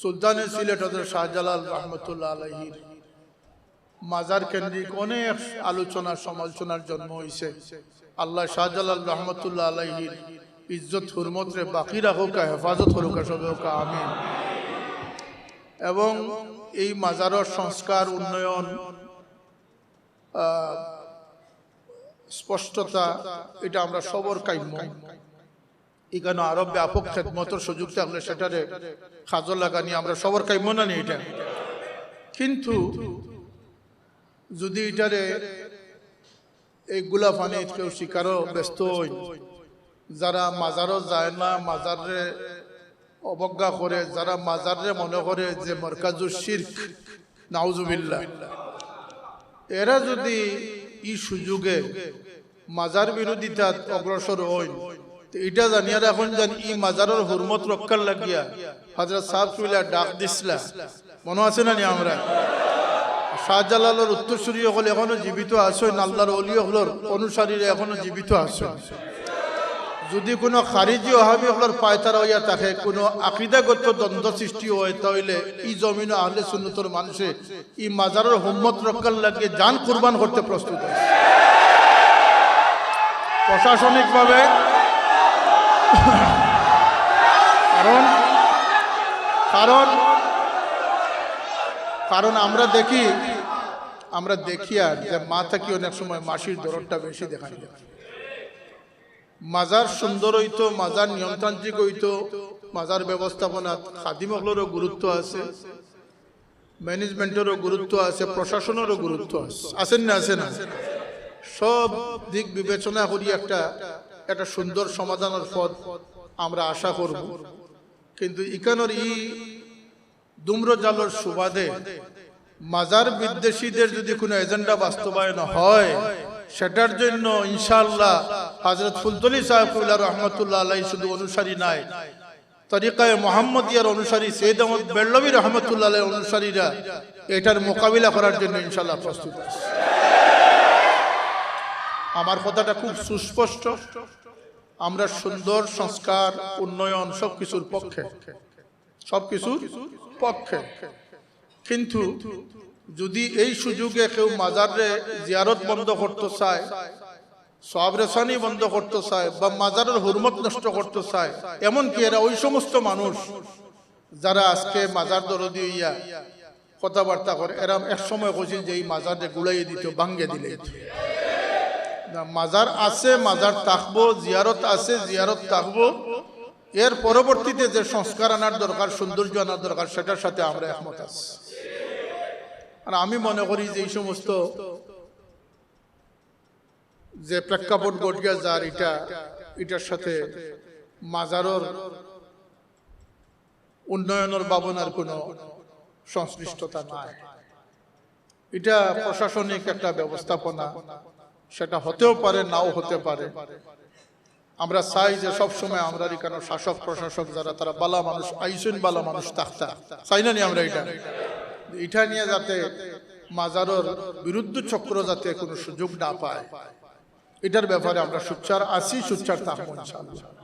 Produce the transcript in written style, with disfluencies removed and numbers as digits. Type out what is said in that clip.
সুলতানে সিলেট হযরত শাহজালাল রহমতুল্লাহ আলাইহির মাজার কেন্দ্রিক অনেক আলোচনা সমালোচনার জন্ম হয়েছে। আল্লাহ শাহজালাল রহমতুল্লাহ আলাইহির ইজ্জত হুরমত রে বাকি রাখুক, হেফাজত করুক, সবাইকে আমিন। এবং এই মাজারের সংস্কার উন্নয়ন স্পষ্টতা এটা আমরা সবর কাম্য। এখানে আরো ব্যাপক খেদমতের সুযোগ থাকলে সেটারে খাজর লাগানি আমরা সবর কাম্য না নি এটা। কিন্তু যদি এটারে এইগুলা ফানি কেউ শিকারও ব্যস্ত হই, যারা মাজারও যায় না, মাজারে অবজ্ঞা করে, যারা মাজারে মনে করে যে মরকাজুল শিরক, নাউজুবিল্লাহ, এরা যদি এই সুযোগে মাজার বিরোধিতা অগ্রসর হই, এটা জানিয়া এখন জানি ই মাজারের হুরমত রক্ষার লাগিয়া হযরত সাহেব সুইলা ডাক দিসলা, মনে আছে না? আমরা শাহজালালের উত্তরসূরি হল এখনো জীবিত আছেন, আল্লাহর ওলি হলর অনুসারীরা এখনো জীবিত আছেন। যদি কোনো খারিজি ওহাবি হলর পায়তারা হইয়া থাকে, কোনো আকীদাগত দ্বন্দ্ব সৃষ্টি হয়, তাহলে এই জমিন আহলে সুন্নতের মানুষে এই মাজারের হুরমত রক্ষার লাগিয়ে জান কুরবান করতে প্রস্তুত আছে। প্রশাসনিকভাবে কারণ আমরা দেখি আর যে মা থাকি অনেক সময় মাসির দরদটা বেশি দেখাই যায়। মাজার সুন্দর হইতো, মাজার নিয়মতান্ত্রিক হইতো, মাজার ব্যবস্থাপনা খাদিমগুলোরও গুরুত্ব আছে, ম্যানেজমেন্টেরও গুরুত্ব আছে, প্রশাসনেরও গুরুত্ব আছে, আছেন না? আছে না? সব দিক বিবেচনা করি একটা সুন্দর সমাধানের পথ আমরা আশা করব। কিন্তু ইকানোর ই দুম্রজালর সুবাদে মাজার বিদ্বেষীদের যদি কোনো এজেন্ডা বাস্তবায়ন হয়, সেটার জন্য ইনশাআল্লাহ হযরত ফুলতলি সাহেব রহমতুল্লাহ আলাইহি শুধু অনুসারী নাই, তরিকায়ে মুহাম্মদিয়ার অনুসারী সৈয়দ আহমদ বেরলভী রহমতুল্লাহ আলাইহির অনুসারীরা এটার মোকাবিলা করার জন্য ইনশাআল্লাহ প্রস্তুত আছে। আমার কথাটা খুব সুস্পষ্ট, আমরা সুন্দর সংস্কার উন্নয়ন সবকিছুর পক্ষে। কিন্তু যদি এই সুযোগে কেউ মাজারে জিয়ারত বন্ধ করতে চায়, সওয়াব রেসানি বন্ধ করতে চায়, বা মাজারের হুরমত নষ্ট করতে চায়, এমনকি এরা ওই সমস্ত মানুষ যারা আজকে মাজার দরদি হইয়া কথাবার্তা করে, এরা এক সময় কইছিল যে এই মাজারে গুড়াইয়ে দিত, ভাঙ্গে দিলে। মাজার আছে, মাজার থাকবো, জিয়ারত আছে, জিয়ারত থাকবো। এর পরবর্তীতে যে সংস্কার আনার দরকার, সৌন্দর্য আনার দরকার, সেটার সাথে আমরা একমত আছি। আর আমি মনে করি যে এই সমস্ত যে প্রেক্ষাপট ঘটিয়া যার এটার সাথে মাজারের উন্নয়নের ভাবনার কোনো সংশ্লিষ্টতা নাই। এটা প্রশাসনিক একটা ব্যবস্থাপনা, সেটা হতেও পারে, নাও হতে পারে। আমরা চাই যে সবসময় আমরা এখানে শাসক প্রশাসক যারা, তারা বালা মানুষ আইসেন, বালা মানুষ থাকতা চাই না নি আমরা। এটা নিয়ে যাতে মাজারের বিরুদ্ধ চক্র যাতে কোনো সুযোগ না পায়, এটার ব্যাপারে আমরা সোচ্চার আছি, সোচ্চার থাকবো ইনশাআল্লাহ।